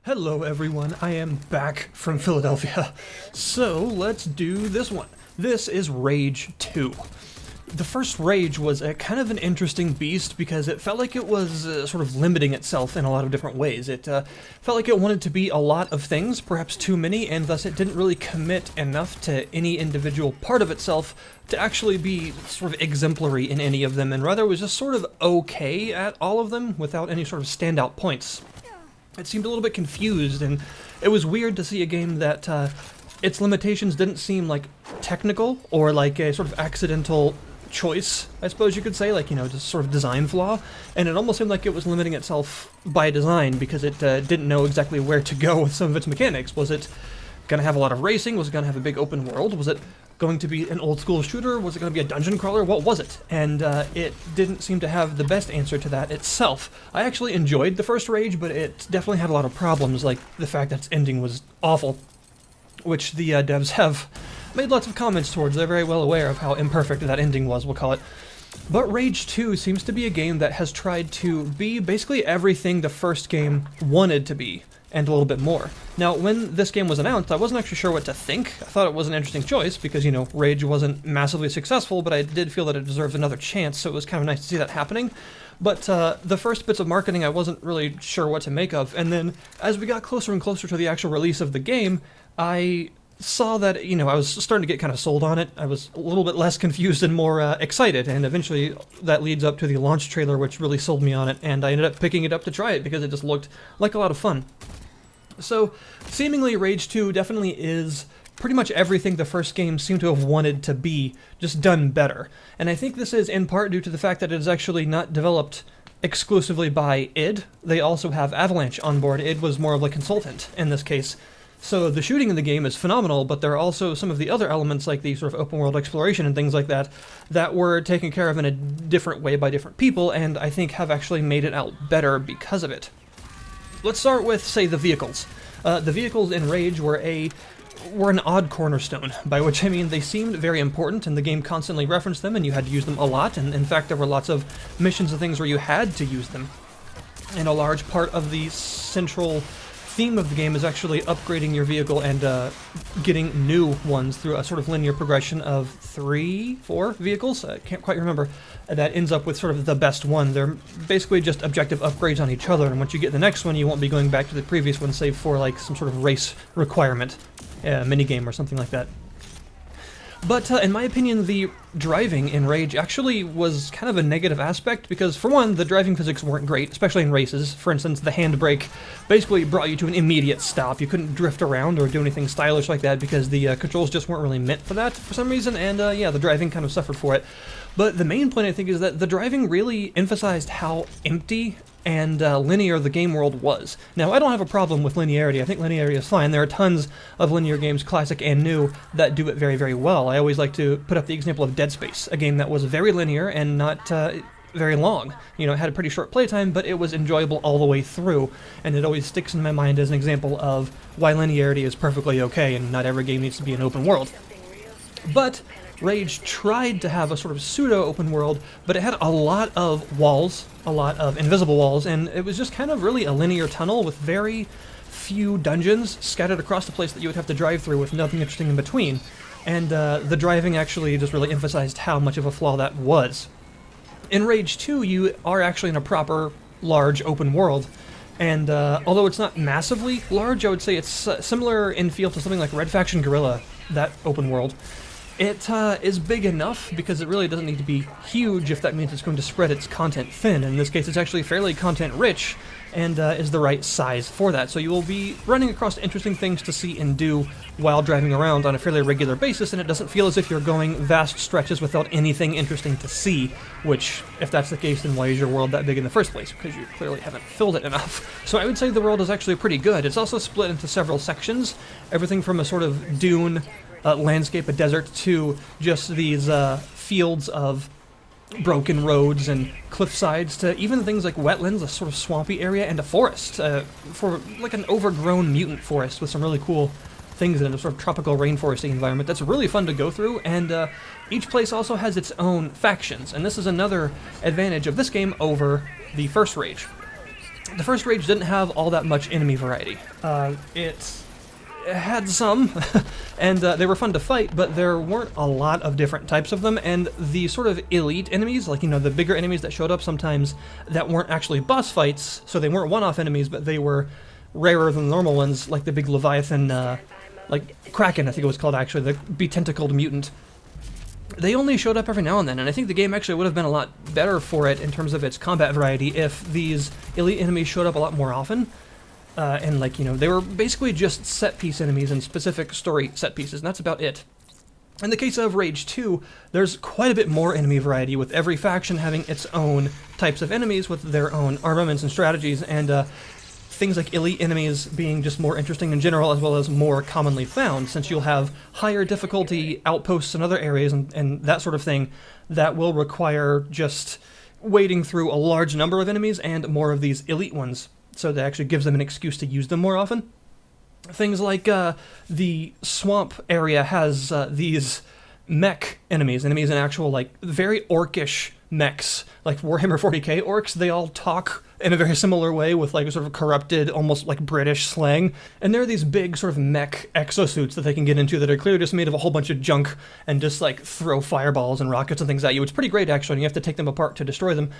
Hello everyone, I am back from Philadelphia. So let's do this one. This is Rage 2. The first Rage was a kind of an interesting beast because it felt like it was sort of limiting itself in a lot of different ways. It felt like it wanted to be a lot of things, perhaps too many, and thus it didn't really commit enough to any individual part of itself to actually be sort of exemplary in any of them, and rather was just sort of okay at all of them without any sort of standout points. It seemed a little bit confused, and it was weird to see a game that its limitations didn't seem like technical or like a sort of accidental choice, I suppose you could say, like, you know, just sort of design flaw, and it almost seemed like it was limiting itself by design because it didn't know exactly where to go with some of its mechanics. Was it going to have a lot of racing? Was it going to have a big open world? Was it going to be an old school shooter? Was it going to be a dungeon crawler? What was it? And it didn't seem to have the best answer to that itself. I actually enjoyed the first Rage, but it definitely had a lot of problems, like the fact that its ending was awful, which the devs have made lots of comments towards. They're very well aware of how imperfect that ending was, we'll call it. But Rage 2 seems to be a game that has tried to be basically everything the first game wanted to be, and a little bit more. Now, when this game was announced, I wasn't actually sure what to think. I thought it was an interesting choice because, you know, Rage wasn't massively successful, but I did feel that it deserved another chance, so it was kind of nice to see that happening. But the first bits of marketing I wasn't really sure what to make of, and then as we got closer and closer to the actual release of the game, I saw that, you know, I was starting to get kind of sold on it. I was a little bit less confused and more excited, and eventually that leads up to the launch trailer, which really sold me on it, and I ended up picking it up to try it because it just looked like a lot of fun. So, seemingly Rage 2 definitely is pretty much everything the first game seemed to have wanted to be, just done better. And I think this is in part due to the fact that it is actually not developed exclusively by id. They also have Avalanche on board. Id was more of a consultant in this case. So the shooting in the game is phenomenal, but there are also some of the other elements, like the sort of open world exploration and things like that, that were taken care of in a different way by different people, and I think have actually made it out better because of it. Let's start with, say, the vehicles. The vehicles in Rage were an odd cornerstone, by which I mean they seemed very important, and the game constantly referenced them, and you had to use them a lot, and in fact there were lots of missions and things where you had to use them. And a large part of the central theme of the game is actually upgrading your vehicle and getting new ones through a sort of linear progression of 4 vehicles, I can't quite remember, that ends up with sort of the best one. They're basically just objective upgrades on each other, and once you get the next one, you won't be going back to the previous one, save for like some sort of race requirement, minigame or something like that. But in my opinion, the driving in Rage actually was kind of a negative aspect because, for one, the driving physics weren't great, especially in races. For instance, the handbrake basically brought you to an immediate stop. You couldn't drift around or do anything stylish like that because the controls just weren't really meant for that for some reason, and yeah, the driving kind of suffered for it. But the main point, I think, is that the driving really emphasized how empty and linear the game world was. Now, I don't have a problem with linearity. I think linearity is fine. There are tons of linear games, classic and new, that do it very, very well. I always like to put up the example of Dead Space, a game that was very linear and not very long. You know, it had a pretty short playtime, but it was enjoyable all the way through, and it always sticks in my mind as an example of why linearity is perfectly okay, and not every game needs to be an open world. But Rage tried to have a sort of pseudo-open world, but it had a lot of walls, a lot of invisible walls, and it was just kind of really a linear tunnel with very few dungeons scattered across the place that you would have to drive through with nothing interesting in between. And the driving actually just really emphasized how much of a flaw that was. In Rage 2, you are actually in a proper, large, open world, and although it's not massively large, I would say it's similar in feel to something like Red Faction Guerrilla, that open world. It is big enough because it really doesn't need to be huge if that means it's going to spread its content thin. In this case, it's actually fairly content-rich and is the right size for that. So you will be running across interesting things to see and do while driving around on a fairly regular basis, and it doesn't feel as if you're going vast stretches without anything interesting to see, which, if that's the case, then why is your world that big in the first place? Because you clearly haven't filled it enough. So I would say the world is actually pretty good. It's also split into several sections, everything from a sort of dune landscape, a desert, to just these fields of broken roads and cliff sides, to even things like wetlands, a sort of swampy area, and a forest, for like an overgrown mutant forest with some really cool things in a sort of tropical rainforesty environment that's really fun to go through, and each place also has its own factions, and this is another advantage of this game over the first Rage. The first Rage didn't have all that much enemy variety. It had some, and they were fun to fight, but there weren't a lot of different types of them, and the sort of elite enemies, like, you know, the bigger enemies that showed up sometimes that weren't actually boss fights, so they weren't one-off enemies, but they were rarer than the normal ones, like the big Leviathan, like Kraken, I think it was called, actually, the be-tentacled mutant. They only showed up every now and then, and I think the game actually would have been a lot better for it in terms of its combat variety if these elite enemies showed up a lot more often. And, like, you know, they were basically just set-piece enemies and specific story set-pieces, and that's about it. In the case of Rage 2, there's quite a bit more enemy variety, with every faction having its own types of enemies with their own armaments and strategies, and things like elite enemies being just more interesting in general, as well as more commonly found, since you'll have higher difficulty outposts in other areas and that sort of thing that will require just wading through a large number of enemies and more of these elite ones. So that actually gives them an excuse to use them more often. Things like the swamp area has these mech enemies in actual, like, very orcish mechs, like Warhammer 40k orcs. They all talk in a very similar way with, like, a sort of corrupted, almost like British slang. And there are these big sort of mech exosuits that they can get into that are clearly just made of a whole bunch of junk and just, like, throw fireballs and rockets and things at you. It's pretty great, actually, and you have to take them apart to destroy them.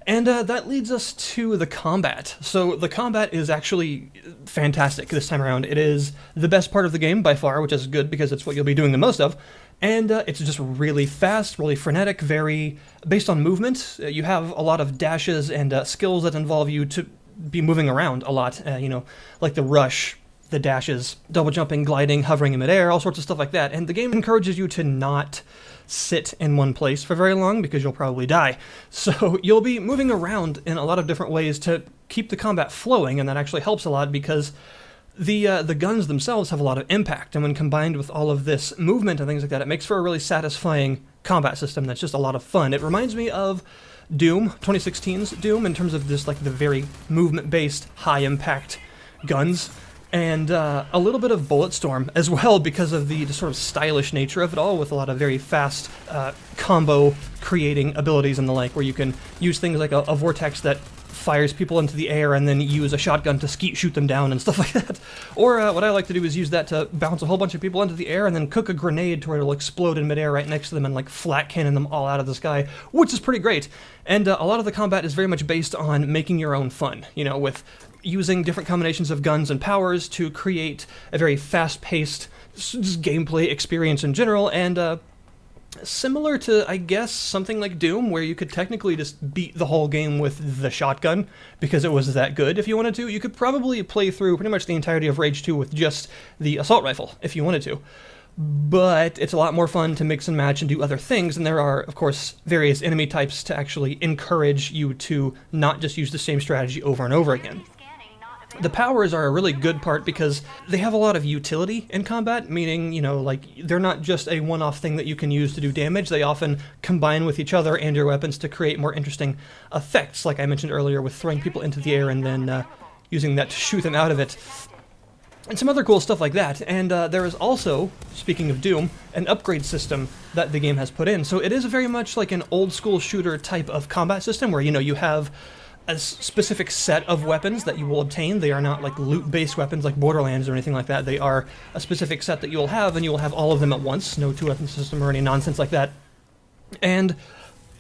And that leads us to the combat. So the combat is actually fantastic this time around. It is the best part of the game by far, which is good because it's what you'll be doing the most of. And it's just really fast, really frenetic, very based on movement. You have a lot of dashes and skills that involve you to be moving around a lot, you know, like the rush, the dashes, double jumping, gliding, hovering in midair, all sorts of stuff like that. And the game encourages you to not sit in one place for very long because you'll probably die. So you'll be moving around in a lot of different ways to keep the combat flowing, and that actually helps a lot because the guns themselves have a lot of impact, and when combined with all of this movement and things like that, it makes for a really satisfying combat system that's just a lot of fun. It reminds me of Doom, 2016's Doom, in terms of this, like, the very movement-based, high-impact guns. And a little bit of Bulletstorm as well, because of the sort of stylish nature of it all, with a lot of very fast combo creating abilities and the like, where you can use things like a vortex that fires people into the air and then use a shotgun to shoot them down and stuff like that. Or what I like to do is use that to bounce a whole bunch of people into the air and then cook a grenade to where it'll explode in midair right next to them and, like, flat cannon them all out of the sky, which is pretty great. And a lot of the combat is very much based on making your own fun, you know, with using different combinations of guns and powers to create a very fast-paced just gameplay experience in general, and similar to, I guess, something like Doom, where you could technically just beat the whole game with the shotgun, because it was that good if you wanted to. You could probably play through pretty much the entirety of Rage 2 with just the assault rifle, if you wanted to. But it's a lot more fun to mix and match and do other things, and there are, of course, various enemy types to actually encourage you to not just use the same strategy over and over again. The powers are a really good part because they have a lot of utility in combat, meaning, you know, like, they're not just a one-off thing that you can use to do damage. They often combine with each other and your weapons to create more interesting effects, like I mentioned earlier, with throwing people into the air and then using that to shoot them out of it. And some other cool stuff like that. And there is also, speaking of Doom, an upgrade system that the game has put in. So it is very much like an old-school shooter type of combat system where, you know, you have a specific set of weapons that you will obtain. They are not like loot-based weapons like Borderlands or anything like that. They are a specific set that you will have, and you will have all of them at once. No two-weapon system or any nonsense like that. And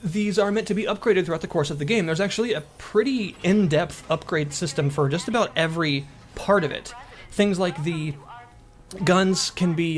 these are meant to be upgraded throughout the course of the game. There's actually a pretty in-depth upgrade system for just about every part of it. Things like the guns can be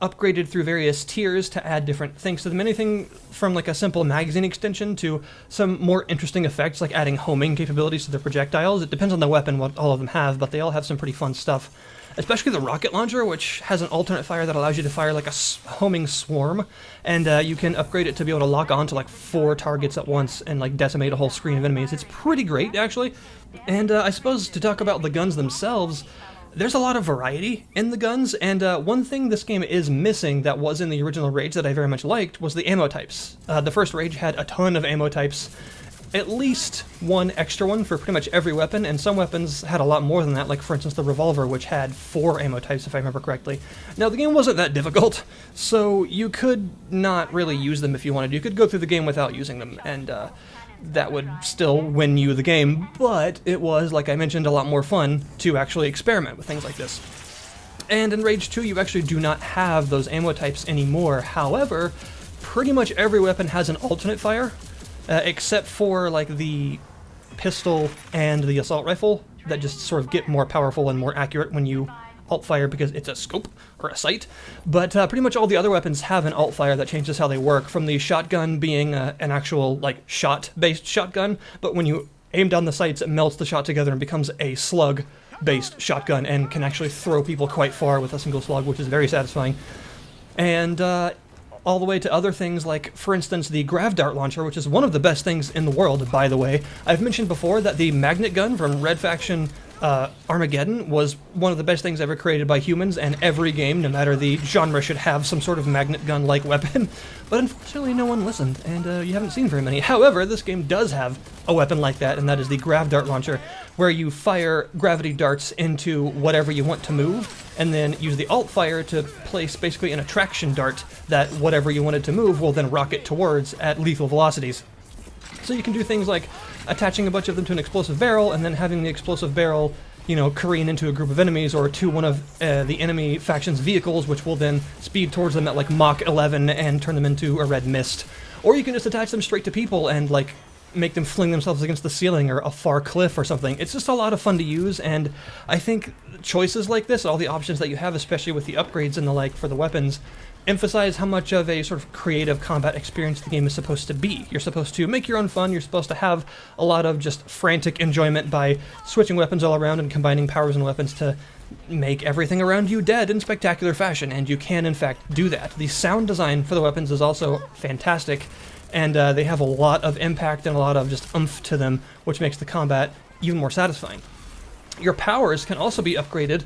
upgraded through various tiers to add different things to them. Anything from, like, a simple magazine extension to some more interesting effects, like adding homing capabilities to the projectiles. It depends on the weapon what all of them have, but they all have some pretty fun stuff. Especially the rocket launcher, which has an alternate fire that allows you to fire like a homing swarm, and you can upgrade it to be able to lock on to like 4 targets at once and, like, decimate a whole screen of enemies. It's pretty great, actually. And I suppose to talk about the guns themselves, there's a lot of variety in the guns, and one thing this game is missing that was in the original Rage that I very much liked was the ammo types. The first Rage had a ton of ammo types, at least one extra one for pretty much every weapon, and some weapons had a lot more than that, like, for instance, the revolver, which had 4 ammo types, if I remember correctly. Now, the game wasn't that difficult, so you could not really use them if you wanted. You could go through the game without using them, and that would still win you the game, but it was, like I mentioned, a lot more fun to actually experiment with things like this. And in Rage 2, you actually do not have those ammo types anymore. However, pretty much every weapon has an alternate fire, except for like the pistol and the assault rifle that just sort of get more powerful and more accurate when you alt fire because it's a scope or a sight. But pretty much all the other weapons have an alt fire that changes how they work, from the shotgun being an actual like shot-based shotgun, but when you aim down the sights, it melts the shot together and becomes a slug-based shotgun and can actually throw people quite far with a single slug, which is very satisfying. And all the way to other things like, for instance, the grav dart launcher, which is one of the best things in the world, by the way. I've mentioned before that the magnet gun from Red Faction Armageddon was one of the best things ever created by humans, and every game, no matter the genre, should have some sort of magnet gun-like weapon. But unfortunately, no one listened, and you haven't seen very many. However, this game does have a weapon like that, and that is the grav dart launcher, where you fire gravity darts into whatever you want to move, and then use the alt fire to place basically an attraction dart that whatever you wanted to move will then rocket towards at lethal velocities. So you can do things like attaching a bunch of them to an explosive barrel and then having the explosive barrel, you know, careen into a group of enemies or to one of the enemy faction's vehicles, which will then speed towards them at like Mach 11 and turn them into a red mist. Or you can just attach them straight to people and like make them fling themselves against the ceiling or a far cliff or something. It's just a lot of fun to use, and I think choices like this, all the options that you have, especially with the upgrades and the like for the weapons, emphasize how much of a sort of creative combat experience the game is supposed to be. You're supposed to make your own fun, you're supposed to have a lot of just frantic enjoyment by switching weapons all around and combining powers and weapons to make everything around you dead in spectacular fashion, and you can in fact do that. The sound design for the weapons is also fantastic, and they have a lot of impact and a lot of just oomph to them, which makes the combat even more satisfying. Your powers can also be upgraded,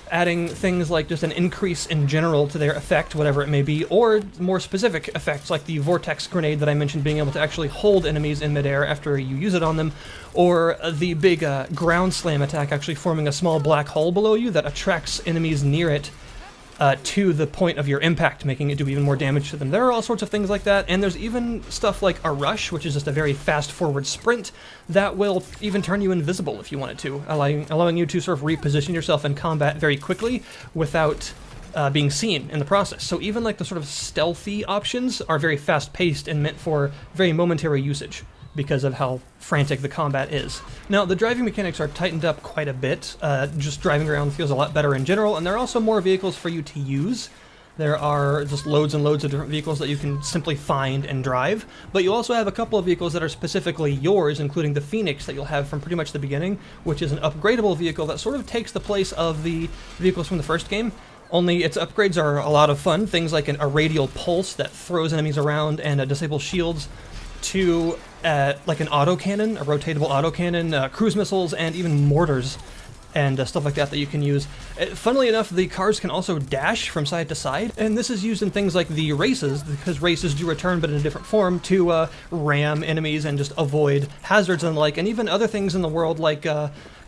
adding things like just an increase in general to their effect, whatever it may be, or more specific effects like the vortex grenade that I mentioned, being able to actually hold enemies in midair after you use it on them, or the big ground slam attack, actually forming a small black hole below you that attracts enemies near it to the point of your impact, making it do even more damage to them. There are all sorts of things like that, and there's even stuff like a rush, which is just a very fast forward sprint that will even turn you invisible if you wanted to, allowing you to sort of reposition yourself in combat very quickly without being seen in the process. So even like the sort of stealthy options are very fast-paced and meant for very momentary usage because of how frantic the combat is. Now, the driving mechanics are tightened up quite a bit. Just driving around feels a lot better in general, and there are also more vehicles for you to use. There are just loads and loads of different vehicles that you can simply find and drive, but you also have a couple of vehicles that are specifically yours, including the Phoenix that you'll have from pretty much the beginning, which is an upgradable vehicle that sort of takes the place of the vehicles from the first game. Only its upgrades are a lot of fun, things like a radial pulse that throws enemies around and disables shields, to like an autocannon, a rotatable autocannon, cruise missiles, and even mortars and stuff like that you can use. Funnily enough, the cars can also dash from side to side, and this is used in things like the races, because races do return but in a different form, to ram enemies and just avoid hazards and the like, and even other things in the world like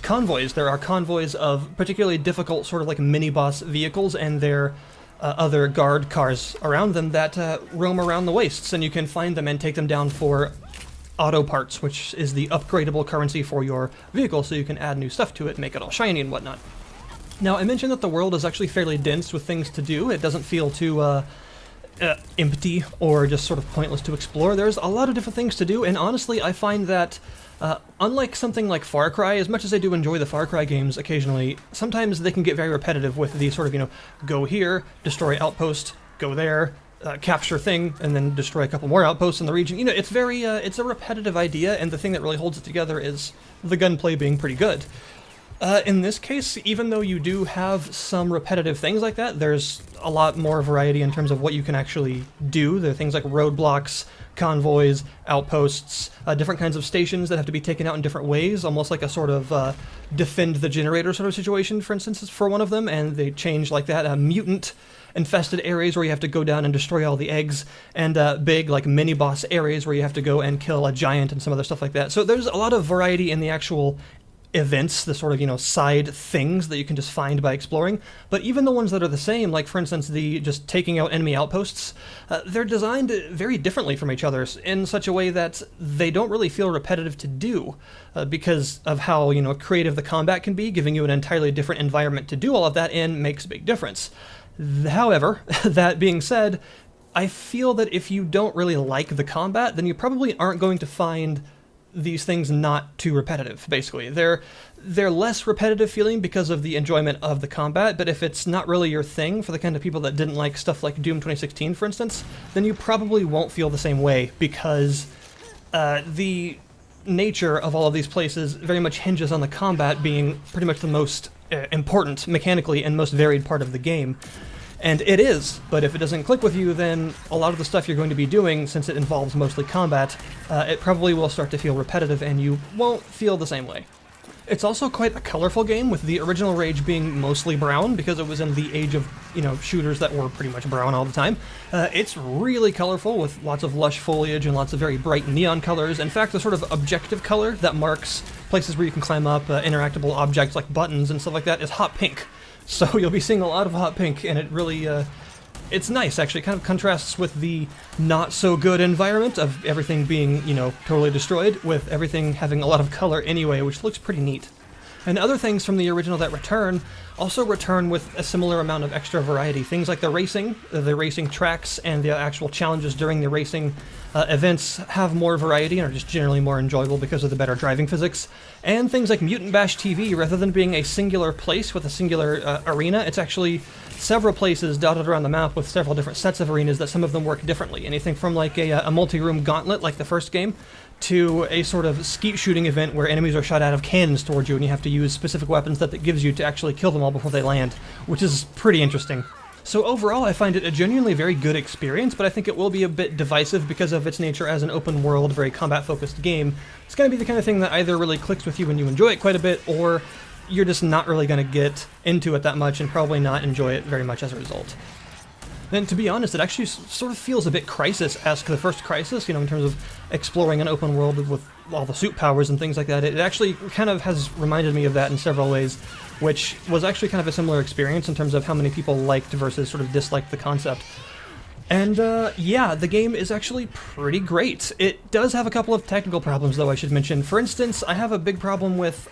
convoys. There are convoys of particularly difficult sort of like mini-boss vehicles and their other guard cars around them that roam around the wastes, and you can find them and take them down for auto parts, which is the upgradable currency for your vehicle, so you can add new stuff to it, make it all shiny and whatnot. Now, I mentioned that the world is actually fairly dense with things to do. It doesn't feel too empty or just sort of pointless to explore. There's a lot of different things to do, and honestly, I find that unlike something like Far Cry, as much as I do enjoy the Far Cry games occasionally, sometimes they can get very repetitive with the sort of, go here, destroy outpost, go there, capture thing, and then destroy a couple more outposts in the region. It's very, it's a repetitive idea, and the thing that really holds it together is the gunplay being pretty good. In this case, even though you do have some repetitive things like that, there's a lot more variety in terms of what you can actually do. There are things like roadblocks, convoys, outposts, different kinds of stations that have to be taken out in different ways, almost like a sort of defend the generator sort of situation, for instance, for one of them, and they change like that. Mutant infested areas where you have to go down and destroy all the eggs, and big like mini boss areas where you have to go and kill a giant and some other stuff like that. So there's a lot of variety in the actual events, the sort of, side things that you can just find by exploring. But even the ones that are the same, like for instance the just taking out enemy outposts, they're designed very differently from each other in such a way that they don't really feel repetitive to do, because of how, creative the combat can be. Giving you an entirely different environment to do all of that in makes a big difference. However, that being said, I feel that if you don't really like the combat, then you probably aren't going to find these things not too repetitive, basically. They're less repetitive feeling because of the enjoyment of the combat, but if it's not really your thing, for the kind of people that didn't like stuff like Doom 2016, for instance, then you probably won't feel the same way, because the nature of all of these places very much hinges on the combat being pretty much the most important, mechanically, and most varied part of the game. And it is, but if it doesn't click with you, then a lot of the stuff you're going to be doing, since it involves mostly combat, it probably will start to feel repetitive and you won't feel the same way. It's also quite a colorful game, with the original Rage being mostly brown, because it was in the age of, shooters that were pretty much brown all the time. It's really colorful, with lots of lush foliage and lots of very bright neon colors. In fact, the sort of objective color that marks places where you can climb up, interactable objects like buttons and stuff like that, is hot pink. So you'll be seeing a lot of hot pink, and it really, it's nice, actually. It kind of contrasts with the not-so-good environment of everything being, totally destroyed, with everything having a lot of color anyway, which looks pretty neat. And other things from the original that return also return with a similar amount of extra variety. Things like the racing tracks, and the actual challenges during the racing events have more variety and are just generally more enjoyable because of the better driving physics. And things like Mutant Bash TV, rather than being a singular place with a singular arena, it's actually several places dotted around the map with several different sets of arenas that some of them work differently. Anything from like a multi-room gauntlet like the first game, to a sort of skeet shooting event where enemies are shot out of cannons towards you and you have to use specific weapons that gives you to actually kill them all before they land, which is pretty interesting. So overall, I find it a genuinely very good experience, but I think it will be a bit divisive because of its nature as an open world, very combat-focused game. It's going to be the kind of thing that either really clicks with you when you enjoy it quite a bit, or you're just not really going to get into it that much and probably not enjoy it very much as a result. And to be honest, it actually sort of feels a bit Crysis-esque, the first Crysis, in terms of exploring an open world with all the suit powers and things like that. It actually kind of has reminded me of that in several ways, which was actually kind of a similar experience in terms of how many people liked versus sort of disliked the concept. And yeah, the game is actually pretty great. It does have a couple of technical problems, though, I should mention. For instance, I have a big problem with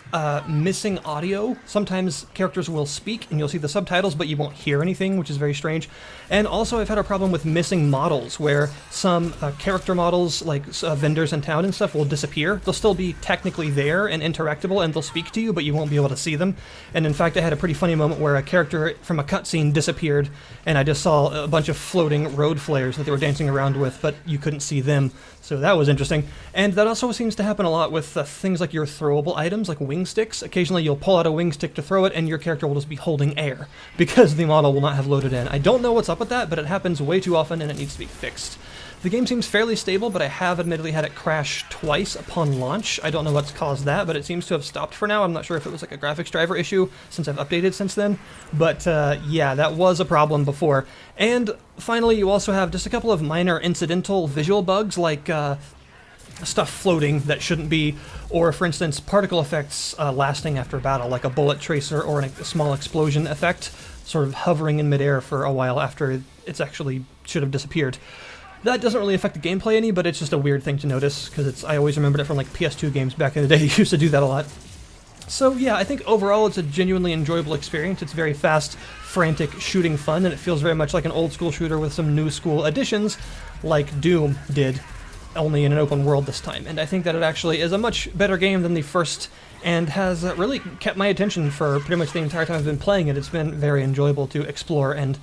missing audio. Sometimes characters will speak and you'll see the subtitles, but you won't hear anything, which is very strange. And also I've had a problem with missing models, where some character models, like vendors in town and stuff, will disappear. They'll still be technically there and interactable, and they'll speak to you, but you won't be able to see them. And in fact, I had a pretty funny moment where a character from a cutscene disappeared, and I just saw a bunch of floating road flares that they were dancing around with, but you couldn't see them, so that was interesting. And that also seems to happen a lot with things like your throwable items, like wing sticks. Occasionally you'll pull out a wing stick to throw it, and your character will just be holding air, because the model will not have loaded in. I don't know what's up with that, but it happens way too often, and it needs to be fixed. The game seems fairly stable, but I have admittedly had it crash twice upon launch. I don't know what's caused that, but it seems to have stopped for now. I'm not sure if it was like a graphics driver issue, since I've updated since then. But yeah, that was a problem before. And finally, you also have just a couple of minor incidental visual bugs, like stuff floating that shouldn't be, or for instance, particle effects lasting after a battle, like a bullet tracer or a small explosion effect, sort of hovering in midair for a while after it's actually should have disappeared. That doesn't really affect the gameplay any, but it's just a weird thing to notice, because I always remembered it from like PS2 games back in the day. You used to do that a lot. So yeah, I think overall it's a genuinely enjoyable experience. It's very fast, frantic, shooting fun, and it feels very much like an old school shooter with some new school additions, like Doom did, only in an open world this time. And I think that it actually is a much better game than the first, and has really kept my attention for pretty much the entire time I've been playing it. It's been very enjoyable to explore and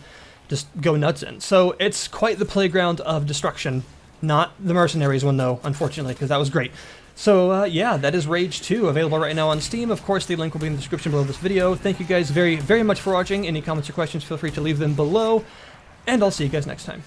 just go nuts in. So it's quite the playground of destruction. Not the Mercenaries one, though, unfortunately, because that was great. So yeah, that is Rage 2, available right now on Steam. Of course, the link will be in the description below this video. Thank you guys very, very much for watching. Any comments or questions, feel free to leave them below, and I'll see you guys next time.